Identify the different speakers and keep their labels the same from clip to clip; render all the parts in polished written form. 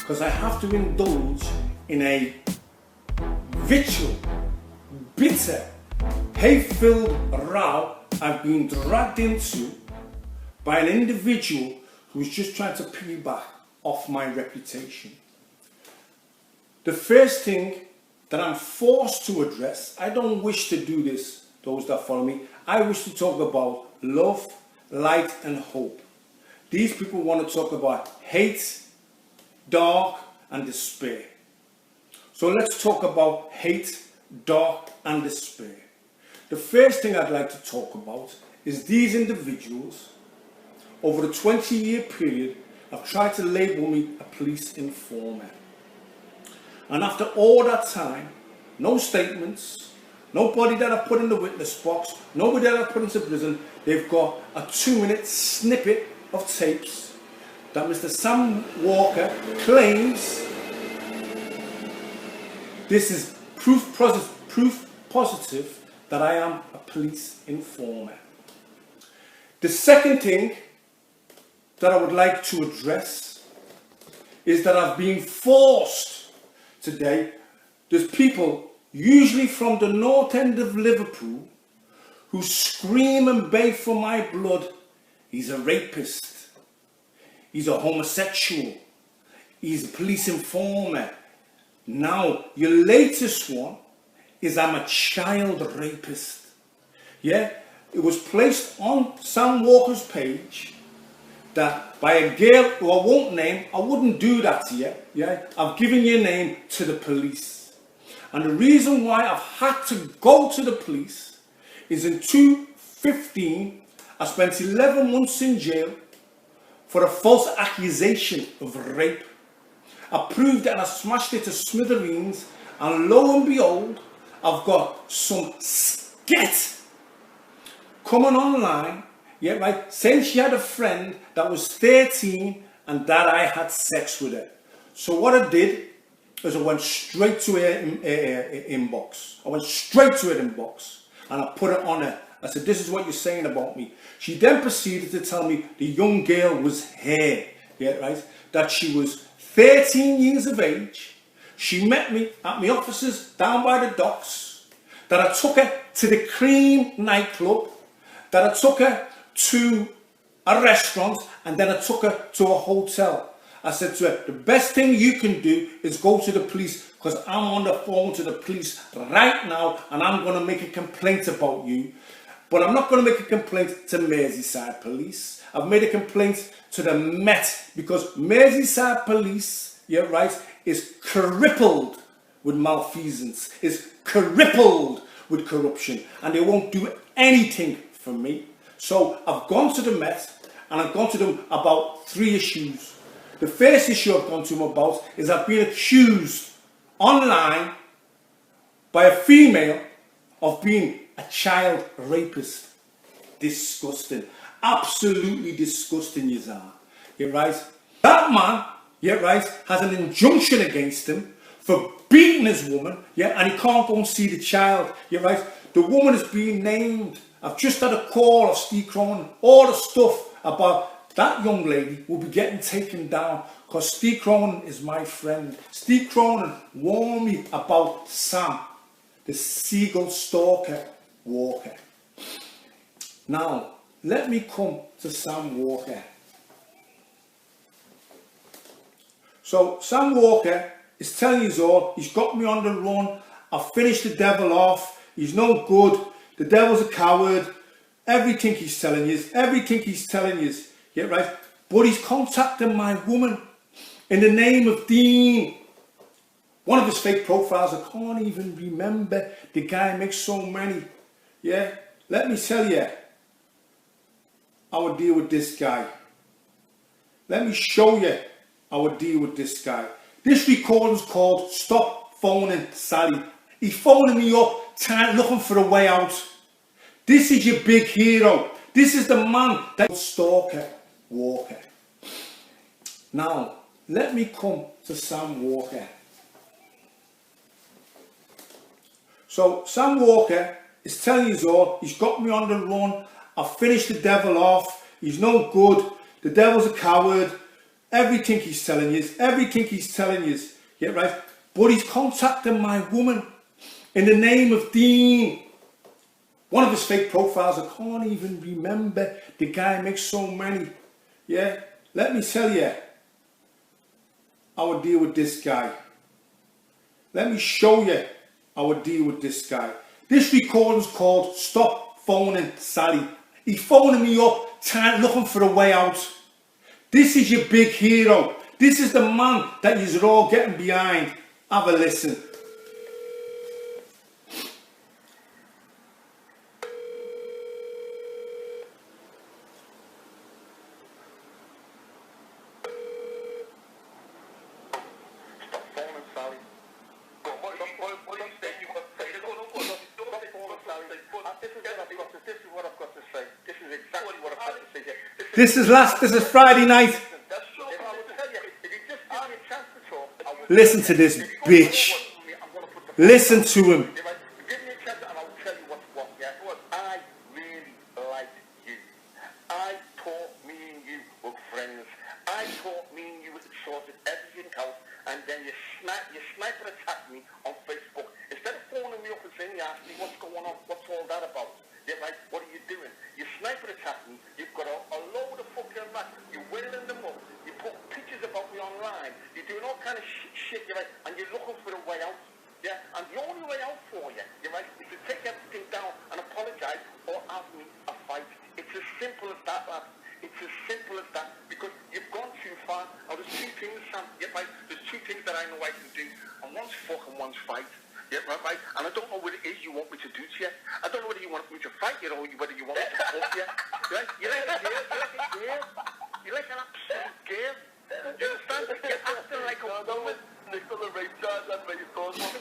Speaker 1: because I have to indulge in a vitriol, bitter, hate-filled row I've been dragged into by an individual who's just trying to piggyback off my reputation. The first thing that I'm forced to address, I don't wish to do this, those that follow me, I wish to talk about love, light and hope. These people want to talk about hate, dark and despair. So let's talk about hate, dark and despair. The first thing I'd like to talk about is these individuals, over a 20-year period, have tried to label me a police informer. And after all that time, no statements, nobody that I've put in the witness box, nobody that I've put into prison, they've got a 2-minute snippet of tapes that Mr. Sam Walker claims this is proof positive that I am a police informer. The second thing that I would like to address is that I've been forced today. There's people, usually from the north end of Liverpool, who scream and beg for my blood. He's a rapist. He's a homosexual. He's a police informer. Now, your latest one is I'm a child rapist. Yeah, it was placed on Sam Walker's page that by a girl who I won't name. I wouldn't do that to you. Yeah, I've given your name to the police. And the reason why I've had to go to the police is in 2015, I spent 11 months in jail for a false accusation of rape. I proved it and I smashed it to smithereens, and lo and behold, I've got some sket coming online, yeah, right, saying she had a friend that was 13 and that I had sex with her. So what I did is I went straight to her inbox. I went straight to her inbox and I put it on her. I said, this is what you're saying about me. She then proceeded to tell me the young girl was her, yeah, right, that she was 13 years of age. She met me at my offices down by the docks, that I took her to the Cream nightclub, that I took her to a restaurant, and then I took her to a hotel. I said to her, the best thing you can do is go to the police, because I'm on the phone to the police right now and I'm going to make a complaint about you. But I'm not going to make a complaint to Merseyside Police. I've made a complaint to the Met, because Merseyside Police, yeah, right, is crippled with malfeasance, is crippled with corruption, and they won't do anything for me. So I've gone to the Met and I've gone to them about 3 issues. The first issue I've gone to them about is I've been accused online by a female of being a child rapist. Disgusting. Absolutely disgusting, you are. Yeah, right? That man, yeah, right, has an injunction against him for beating his woman, yeah, and he can't go and see the child, yeah, right? The woman is being named. I've just had a call of Steve Cronin. All the stuff about that young lady will be getting taken down, because Steve Cronin is my friend. Steve Cronin warned me about Sam, the seagull stalker Walker. Now, let me come to Sam Walker. So, Sam Walker is telling you all, he's got me on the run, I've finished the devil off, he's no good, the devil's a coward, everything he's telling you, yeah, right? But he's contacting my woman in the name of Dean. One of his fake profiles, I can't even remember, the guy makes so many, yeah? Let me tell you, I would deal with this guy. Let me show you I would deal with this guy. This recording's called Stop Phoning Sally. He's phoning me up, looking for a way out. This is your big hero. This is the man that stalker Walker. Now, let me come to Sam Walker. So, Sam Walker is telling you all, he's got me on the run, I've finished the devil off, he's no good, the devil's a coward, everything he's telling you, yeah, right? But he's contacting my woman in the name of Dean. One of his fake profiles, I can't even remember. The guy makes so many. Yeah, let me tell you, I would deal with this guy. Let me show you I would deal with this guy. This recording's called Stop Phoning Sally. He's phoning me up, looking for a way out. This is your big hero. This is the man that you're all getting behind. Have a listen. This is Friday night. Listen to this bitch. Listen to him.
Speaker 2: I really like you. I thought me and you were friends. I thought me and you would have sorted everything out, and then you sniper attack me on Facebook. Instead of phoning me up and saying, ask me what's going on, what's all that about? Yeah, right, what are you doing? You sniper attack me, you've got a load of fucking rats, you're wearing them up, you put pictures about me online, you're doing all kind of shit, you're right, and you're looking for a way out. Yeah, and the only way out for you, you're right, is to take everything down and apologise or have me a fight. It's as simple as that, lad. It's as simple as that, because you've gone too far. Now, there's two things, Sam, yeah, right, there's two things that I know I can do, and one's fuck and one's fight. Yeah, right, and I don't know what it is you want me to do to you. I don't know whether you want me to fight you or whether you want me to fuck you. Right? You're like a girl. You're like an absolute girl. You understand? You're acting like a woman. Listen to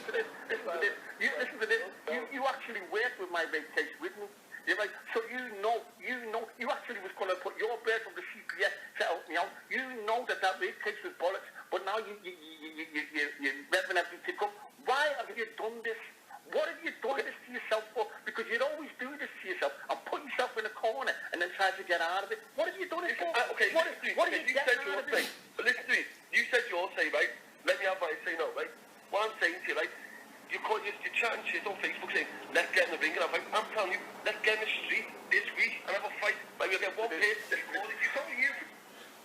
Speaker 2: this. Listen to this. You actually worked with my rape case with me. You're right. So you know, you actually was going to put your bird from the CPS to help me out. You know that rape case was bollocks, but now you're revving everything up. Why have you done this? What have you done this to yourself for? Because you'd always do this to yourself and put yourself in a corner and then try to get out of it. What have you done it for? Okay, what have you getting out of it?
Speaker 3: But listen to me. You said your say, right? Let me have my say no, right? What I'm saying to you, right? You're chatting shit on Facebook saying, let's get in the ring. And I'm telling you, let's get in the street this week and have a fight. Like, we'll get one place this morning. You told you.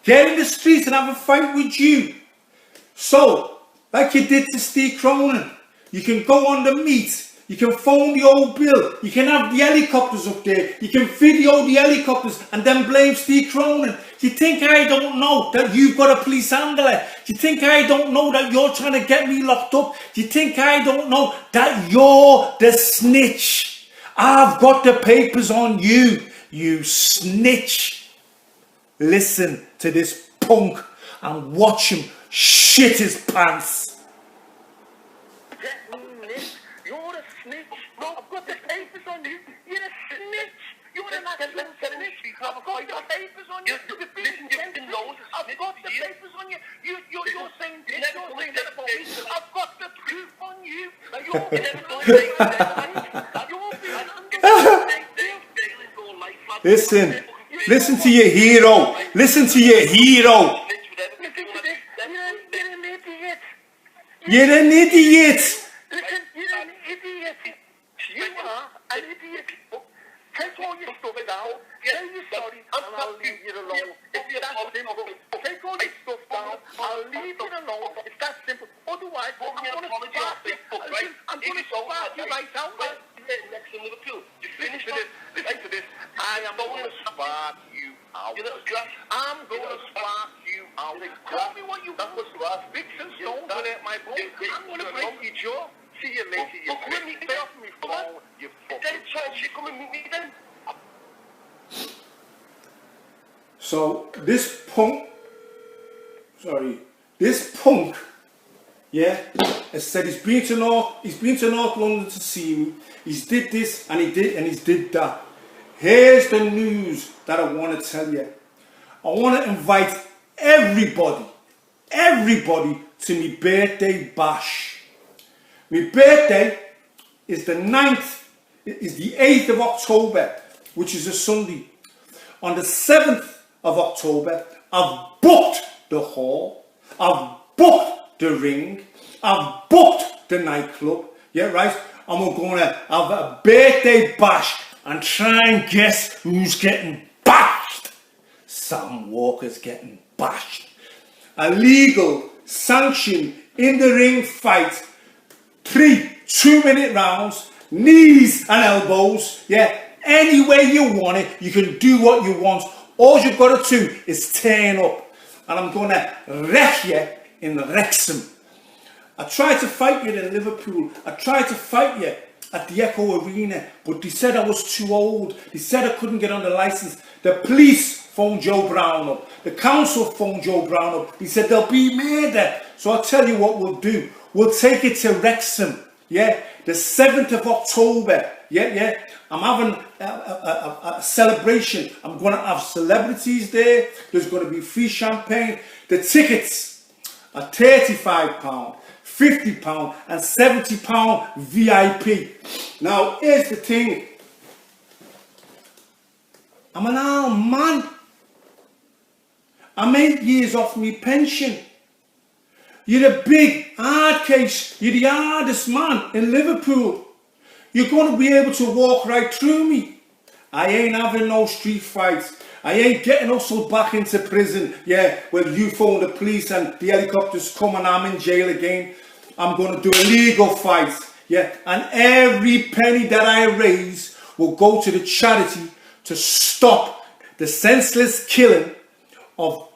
Speaker 1: Get in the streets and have a fight with you. So, like you did to Steve Cronin, you can go on the meet, you can phone the old bill, you can have the helicopters up there, you can video the helicopters and then blame Steve Cronin. You think I don't know that you've got a police handler? You think I don't know that you're trying to get me locked up? You think I don't know that you're the snitch? I've got the papers on you, you snitch. Listen to this punk and watch him shit his pants.
Speaker 2: You're a snitch. No, I've got the papers on you. You're a snitch. You're an absolute snitch. I've got the papers on you. You've been sensitive. I've got the papers on you. You're saying this. You're saying that about me. I've got the proof on you. You're being
Speaker 1: Listen to your hero. Listen to your hero. You're an idiot.
Speaker 2: Listen, you're an idiot. You are an idiot. Take all your stuff down. Say you're sorry and I'll leave you alone. It's that simple. Take all your stuff down. I'll leave you alone. It's that simple. Otherwise, I'm going to spark you. I'm going to spark you right out.
Speaker 3: Next to Liverpool. You finished it. Listen to this. I am going to spark you out. I'm going to spark you out.
Speaker 2: Tell me what you want. Sticks and stones will hurt my bones. I'm going to break your jaw. See you later. You stay off me phone. You fucking
Speaker 3: she come and meet me then.
Speaker 1: So this punk, yeah, has said he's been to North London to see me. He's did this and he's did that. Here's the news that I want to tell you. I want to invite everybody to my birthday bash. My birthday is the 8th of October, which is a Sunday. On the 7th of October, I've booked the hall, I've booked the ring, I've booked the nightclub, yeah, right? And we're going to have a birthday bash and try and guess who's getting bashed. Sam Walker's getting bashed. A legal, sanctioned, in the ring fight, 3 2-minute rounds, knees and elbows, yeah, any way you want it, you can do what you want. All you've got to do is turn up, and I'm going to wreck you in Wrexham. I tried to fight you in Liverpool, I tried to fight you at the Echo Arena, but they said I was too old, they said I couldn't get on the licence. The police phoned Joe Brown up, the council phoned Joe Brown up, he said there'll be murder. So I'll tell you what we'll do, we'll take it to Wrexham, yeah, the 7th of October, yeah, I'm having a celebration, I'm going to have celebrities there, there's going to be free champagne, the tickets are £35, £50 and £70 VIP. Now here's the thing, I'm an old man, I'm 8 years off my pension. You're a big hard case, you're the hardest man in Liverpool. You're going to be able to walk right through me. I ain't having no street fights. I ain't getting hustled back into prison, yeah, where you phone the police and the helicopters come and I'm in jail again. I'm going to do a legal fight, yeah, and every penny that I raise will go to the charity to stop the senseless killing of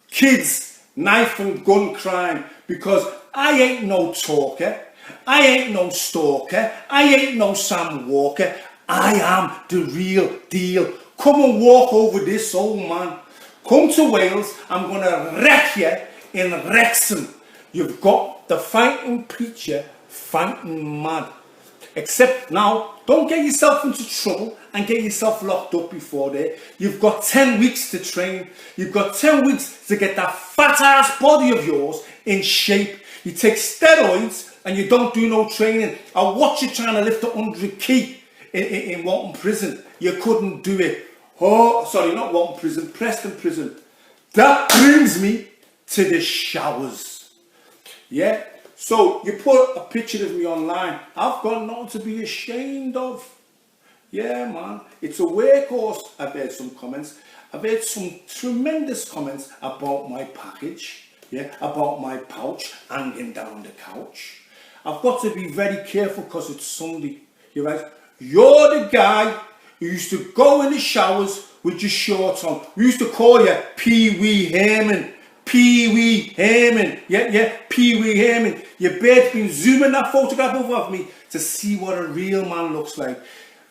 Speaker 1: kids, knife and gun crime, because I ain't no talker, I ain't no stalker, I ain't no Sam Walker, I am the real deal. Come and walk over this old man. Come to Wales, I'm going to wreck you in Wrexham. You've got the fighting preacher fighting mad. Except now, don't get yourself into trouble and get yourself locked up before there. You've got 10 weeks to train. You've got 10 weeks to get that fat ass body of yours in shape. You take steroids and you don't do no training. I watch you trying to lift 100 kg in Walton Prison. You couldn't do it. Oh, sorry, not Walton Prison, Preston Prison. That brings me to the showers. Yeah? So, you put a picture of me online. I've got nothing to be ashamed of. Yeah, man. It's a workhorse. I've heard some comments. I've heard some tremendous comments about my package. Yeah, about my pouch hanging down the couch. I've got to be very careful because it's Sunday. You're right. You're the guy who used to go in the showers with your shorts on. We used to call you Pee-wee Herman. Pee-wee Herman. Yeah, Pee-wee Herman. Your bird's been zooming that photograph over of me to see what a real man looks like.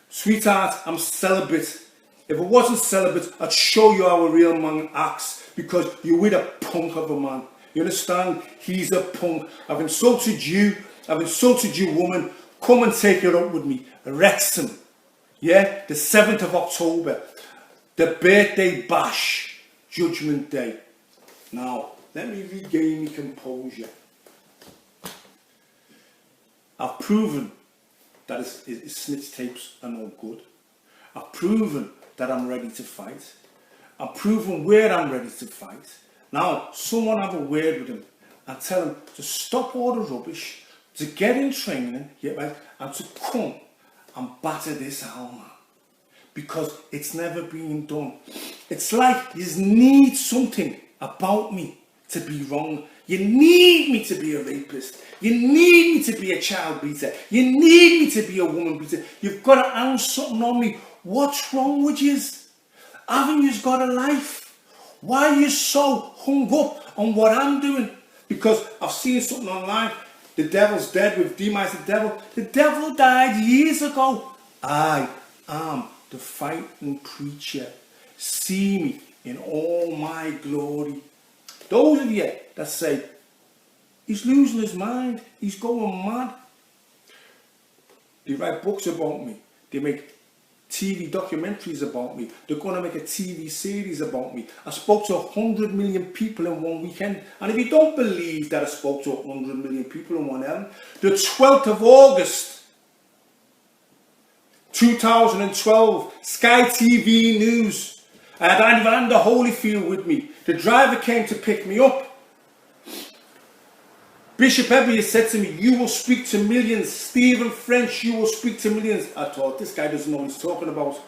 Speaker 1: Sweetheart, I'm celibate. If I wasn't celibate, I'd show you how a real man acts, because you're with a punk of a man. You understand? He's a punk. I've insulted you. I've insulted you, woman. Come and take it up with me. Wrexham. Yeah? The 7th of October. The birthday bash. Judgment Day. Now, let me regain my composure. I've proven that his snitch tapes are no good. I've proven that I'm ready to fight. I've proven where I'm ready to fight. Now, someone have a word with him and tell him to stop all the rubbish, to get in training, yeah, right, and to come and batter this man. Because it's never been done. It's like you need something about me to be wrong. You need me to be a rapist. You need me to be a child beater. You need me to be a woman beater. You've got to hang something on me. What's wrong with you? Haven't you got a life? Why are you so hung up on what I'm doing? Because I've seen something online. The devil's dead with demise the devil. The devil died years ago. I am the fighting preacher. See me in all my glory. Those of you that say, he's losing his mind, he's going mad. They write books about me. They make TV documentaries about me. They're going to make a TV series about me. I spoke to 100 million people in one weekend. And if you don't believe that I spoke to 100 million people in one evening, the 12th of August, 2012, Sky TV News, I had Evander Holyfield with me. The driver came to pick me up. Bishop Ebby said to me, you will speak to millions. Stephen French, you will speak to millions. I thought, this guy doesn't know what he's talking about.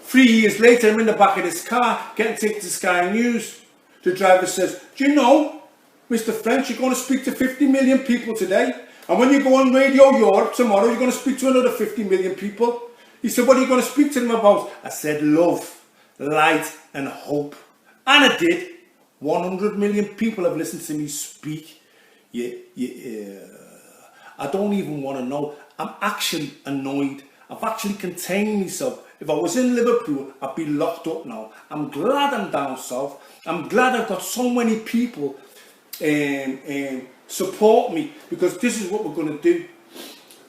Speaker 1: 3 years later, I'm in the back of this car, getting taken to Sky News. The driver says, do you know, Mr. French, you're going to speak to 50 million people today. And when you go on Radio Europe tomorrow, you're going to speak to another 50 million people. He said, what are you going to speak to them about? I said, love, light and hope. And I did. 100 million people have listened to me speak. I don't even want to know. I'm actually annoyed. I've actually contained myself. If I was in Liverpool, I'd be locked up now. I'm glad I'm down south. I'm glad I've got so many people support me, because this is what we're going to do.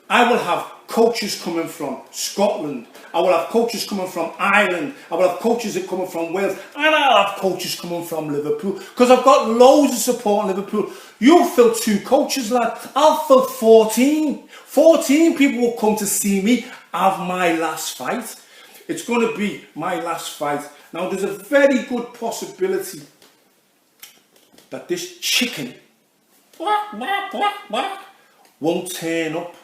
Speaker 1: I will have coaches coming from Scotland. I will have coaches coming from Ireland. I will have coaches that coming from Wales. And I'll have coaches coming from Liverpool, because I've got loads of support in Liverpool. You'll fill 2 coaches, lad. I'll fill 14. 14 people will come to see me have my last fight. It's going to be my last fight. Now, there's a very good possibility that this chicken won't turn up.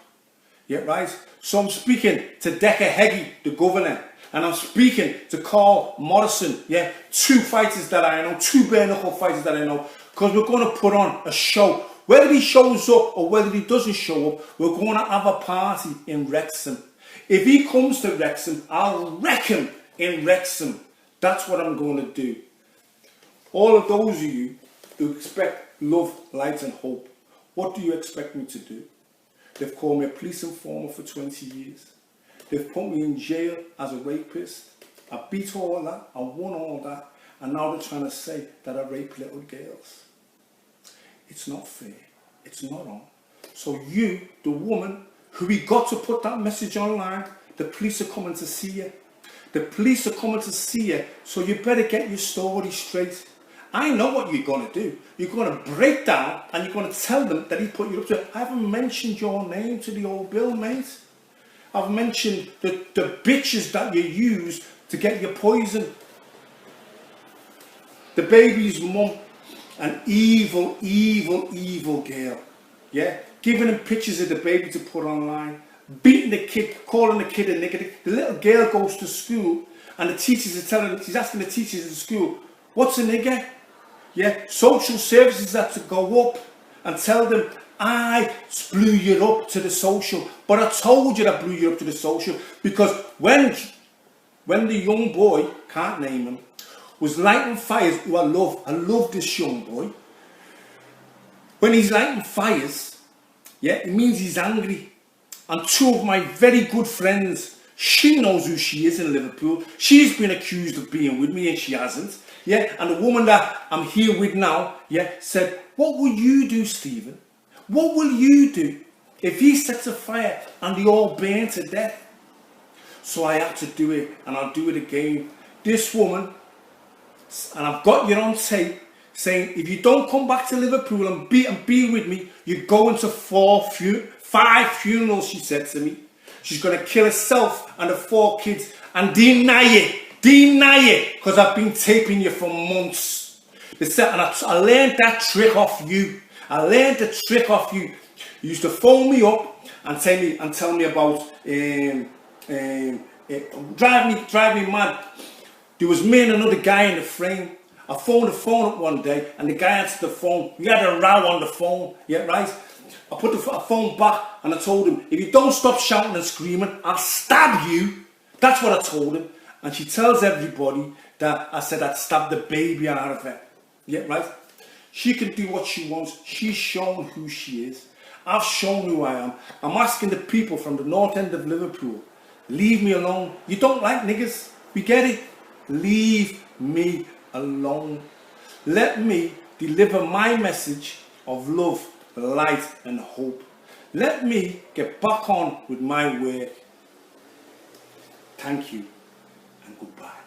Speaker 1: Yeah, right? So I'm speaking to Decker Heggie, the governor, and I'm speaking to Carl Morrison, yeah, 2 fighters that I know, 2 bare knuckle fighters that I know, because we're going to put on a show. Whether he shows up or whether he doesn't show up, we're going to have a party in Wrexham. If he comes to Wrexham, I'll wreck him in Wrexham. That's what I'm going to do. All of those of you who expect love, light and hope, what do you expect me to do? They've called me a police informer for 20 years. They've put me in jail as a rapist. I beat all that, I won all that, and now they're trying to say that I rape little girls. It's not fair. It's not on. So you, the woman, who we got to put that message online, the police are coming to see you. The police are coming to see you, so you better get your story straight. I know what you're going to do. You're going to break down and you're going to tell them that he put you up to it. I haven't mentioned your name to the old bill, mate. I've mentioned the bitches that you use to get your poison. The baby's mum, an evil, evil, evil girl. Yeah? Giving him pictures of the baby to put online. Beating the kid, calling the kid a nigger. The little girl goes to school and the teachers are telling her, she's asking the teachers in school, what's a nigger? Yeah, social services had to go up and tell them, I blew you up to the social. But I told you I blew you up to the social, because when the young boy, can't name him, was lighting fires, who I love this young boy. When he's lighting fires, yeah, it means he's angry. And 2 of my very good friends, she knows who she is in Liverpool. She's been accused of being with me and she hasn't. Yeah, and the woman that I'm here with now, yeah, said, what will you do, Stephen? What will you do if he sets a fire and they all burn to death? So I had to do it, and I'll do it again. This woman, and I've got you on tape, saying, if you don't come back to Liverpool and be with me, you're going to 5 funerals, she said to me. She's going to kill herself and the 4 kids and deny it, because I've been taping you for months. And I learned that trick off you. I learned the trick off you. You used to phone me up and tell me about drive me mad. There was me and another guy in the frame. I phoned the phone up one day and the guy answered the phone. We had a row on the phone, yeah, right? I put the phone back and I told him, if you don't stop shouting and screaming, I'll stab you. That's what I told him. And she tells everybody that I said I'd stab the baby out of her. Yeah, right? She can do what she wants. She's shown who she is. I've shown who I am. I'm asking the people from the north end of Liverpool, leave me alone. You don't like niggers. We get it. Leave me alone. Let me deliver my message of love, light and hope. Let me get back on with my work. Thank you and goodbye.